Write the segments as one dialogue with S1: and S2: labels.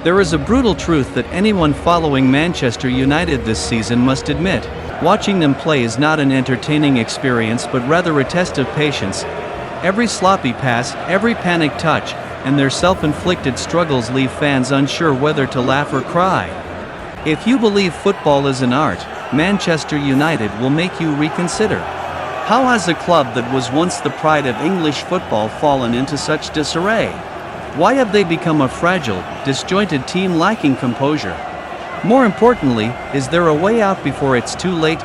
S1: There is a brutal truth that anyone following Manchester United this season must admit. Watching them play is not an entertaining experience but rather a test of patience. Every sloppy pass, every panic touch, and their self-inflicted struggles leave fans unsure whether to laugh or cry. If you believe football is an art, Manchester United will make you reconsider. How has a club that was once the pride of English football fallen into such disarray? Why have they become a fragile, disjointed team lacking composure? More importantly, is there a way out before it's too late?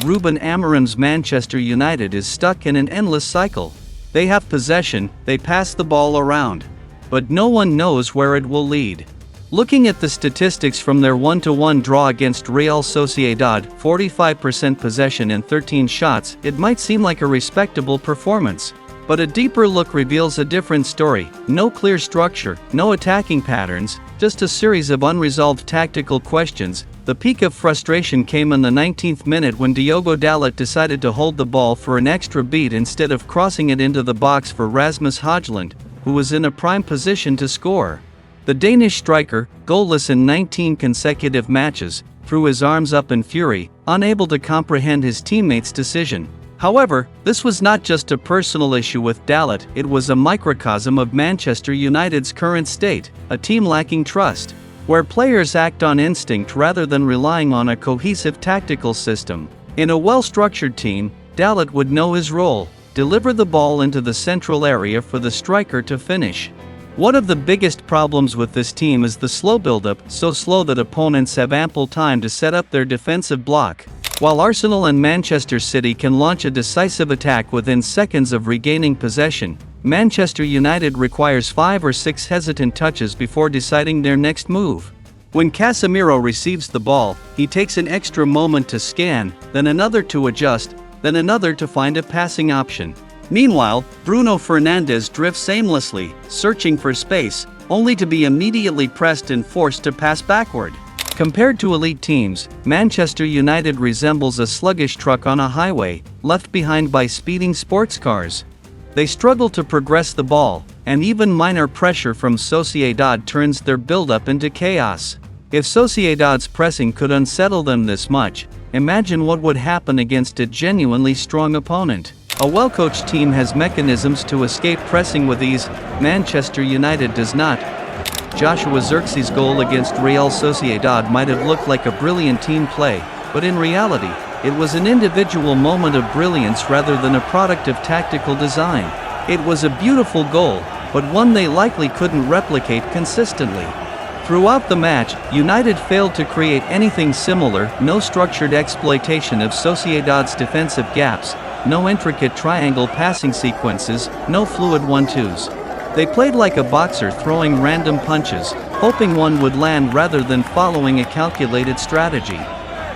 S1: Ruben Amorim's Manchester United is stuck in an endless cycle. They have possession, they pass the ball around. But no one knows where it will lead. Looking at the statistics from their 1-1 draw against Real Sociedad, 45% possession and 13 shots, it might seem like a respectable performance. But a deeper look reveals a different story. No clear structure, no attacking patterns, just a series of unresolved tactical questions. The peak of frustration came in the 19th minute when Diogo Dalot decided to hold the ball for an extra beat instead of crossing it into the box for Rasmus Højlund, who was in a prime position to score. The Danish striker, goalless in 19 consecutive matches, threw his arms up in fury, unable to comprehend his teammates' decision. However, this was not just a personal issue with Dalot, it was a microcosm of Manchester United's current state, a team lacking trust, where players act on instinct rather than relying on a cohesive tactical system. In a well-structured team, Dalot would know his role, deliver the ball into the central area for the striker to finish. One of the biggest problems with this team is the slow build-up, so slow that opponents have ample time to set up their defensive block. While Arsenal and Manchester City can launch a decisive attack within seconds of regaining possession, Manchester United requires 5 or 6 hesitant touches before deciding their next move. When Casemiro receives the ball, he takes an extra moment to scan, then another to adjust, then another to find a passing option. Meanwhile, Bruno Fernandes drifts aimlessly, searching for space, only to be immediately pressed and forced to pass backward. Compared to elite teams, Manchester United resembles a sluggish truck on a highway, left behind by speeding sports cars. They struggle to progress the ball, and even minor pressure from Sociedad turns their build-up into chaos. If Sociedad's pressing could unsettle them this much, imagine what would happen against a genuinely strong opponent. A well-coached team has mechanisms to escape pressing with ease. Manchester United does not. Joshua Zirkzee's goal against Real Sociedad might have looked like a brilliant team play, but in reality, it was an individual moment of brilliance rather than a product of tactical design. It was a beautiful goal, but one they likely couldn't replicate consistently. Throughout the match, United failed to create anything similar, no structured exploitation of Sociedad's defensive gaps, no intricate triangle passing sequences, no fluid 1-2s. They played like a boxer throwing random punches, hoping one would land rather than following a calculated strategy.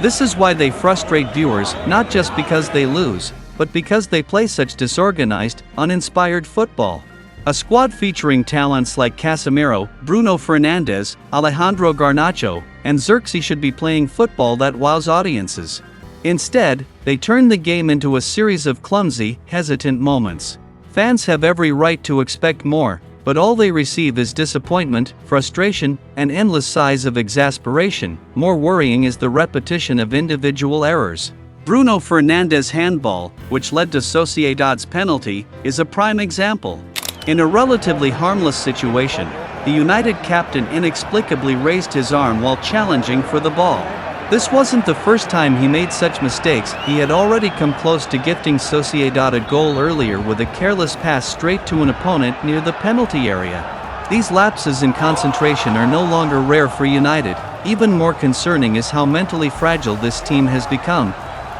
S1: This is why they frustrate viewers, not just because they lose, but because they play such disorganized, uninspired football. A squad featuring talents like Casemiro, Bruno Fernandes, Alejandro Garnacho, and Zirkzee should be playing football that wows audiences. Instead, they turn the game into a series of clumsy, hesitant moments. Fans have every right to expect more, but all they receive is disappointment, frustration, and endless sighs of exasperation. More worrying is the repetition of individual errors. Bruno Fernandes' handball, which led to Sociedad's penalty, is a prime example. In a relatively harmless situation, the United captain inexplicably raised his arm while challenging for the ball. This wasn't the first time he made such mistakes. He had already come close to gifting Sociedad a goal earlier with a careless pass straight to an opponent near the penalty area. These lapses in concentration are no longer rare for United. Even more concerning is how mentally fragile this team has become.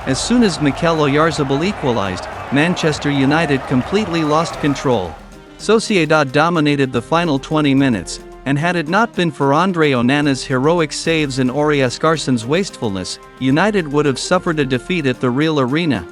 S1: As soon as Mikel Oyarzabal equalized, Manchester United completely lost control. Sociedad dominated the final 20 minutes, and had it not been for Andre Onana's heroic saves and Ori Escarsen's wastefulness, United would have suffered a defeat at the Real Arena.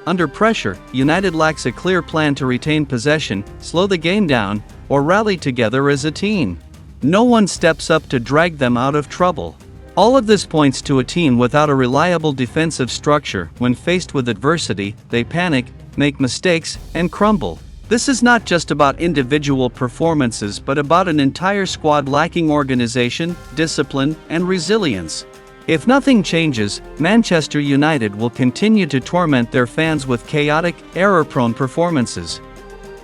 S1: Under pressure, United lacks a clear plan to retain possession, slow the game down, or rally together as a team. No one steps up to drag them out of trouble. All of this points to a team without a reliable defensive structure. When faced with adversity, they panic, make mistakes, and crumble. This is not just about individual performances but about an entire squad lacking organization, discipline, and resilience. If nothing changes, Manchester United will continue to torment their fans with chaotic, error-prone performances.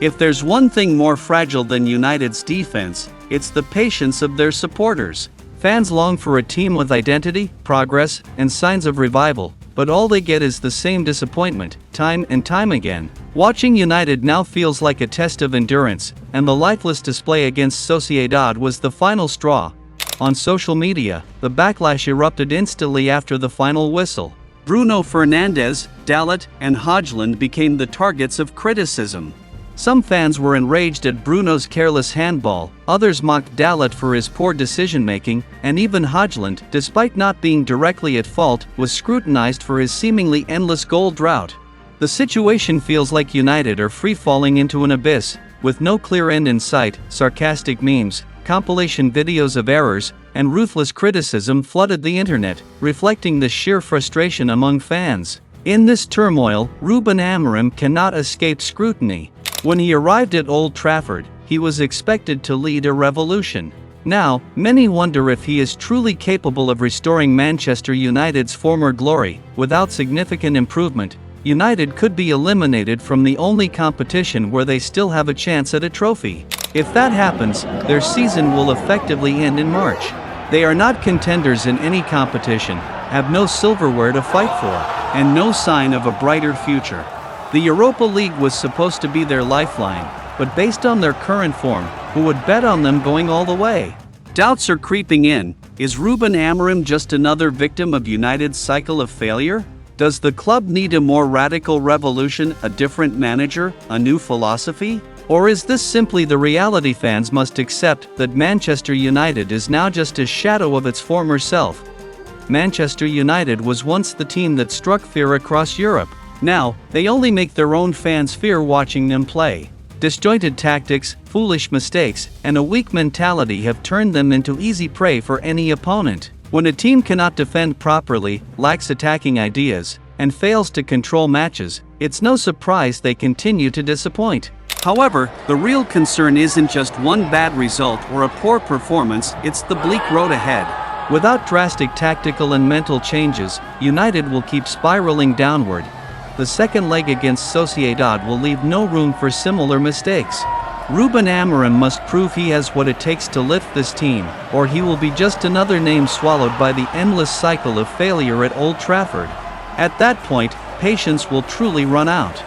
S1: If there's one thing more fragile than United's defense, it's the patience of their supporters. Fans long for a team with identity, progress, and signs of revival, but all they get is the same disappointment, time and time again. Watching United now feels like a test of endurance, and the lifeless display against Sociedad was the final straw. On social media, the backlash erupted instantly after the final whistle. Bruno Fernandes, Dalot, and Højlund became the targets of criticism. Some fans were enraged at Bruno's careless handball, others mocked Dalot for his poor decision-making, and even Højlund, despite not being directly at fault, was scrutinized for his seemingly endless goal drought. The situation feels like United are free-falling into an abyss, with no clear end in sight. Sarcastic memes, compilation videos of errors, and ruthless criticism flooded the internet, reflecting the sheer frustration among fans. In this turmoil, Ruben Amorim cannot escape scrutiny. When he arrived at Old Trafford, he was expected to lead a revolution. Now, many wonder if he is truly capable of restoring Manchester United's former glory. Without significant improvement, United could be eliminated from the only competition where they still have a chance at a trophy. If that happens, their season will effectively end in March. They are not contenders in any competition, have no silverware to fight for, and no sign of a brighter future. The Europa League was supposed to be their lifeline, but based on their current form, who would bet on them going all the way? Doubts are creeping in. Is Ruben Amorim just another victim of United's cycle of failure? Does the club need a more radical revolution, a different manager, a new philosophy? Or is this simply the reality fans must accept, that Manchester United is now just a shadow of its former self? Manchester United was once the team that struck fear across Europe. Now, they only make their own fans fear watching them play. Disjointed tactics, foolish mistakes, and a weak mentality have turned them into easy prey for any opponent. When a team cannot defend properly, lacks attacking ideas, and fails to control matches, it's no surprise they continue to disappoint. However, the real concern isn't just one bad result or a poor performance, it's the bleak road ahead. Without drastic tactical and mental changes, United will keep spiraling downward. The second leg against Sociedad will leave no room for similar mistakes. Ruben Amorim must prove he has what it takes to lift this team, or he will be just another name swallowed by the endless cycle of failure at Old Trafford. At that point, patience will truly run out.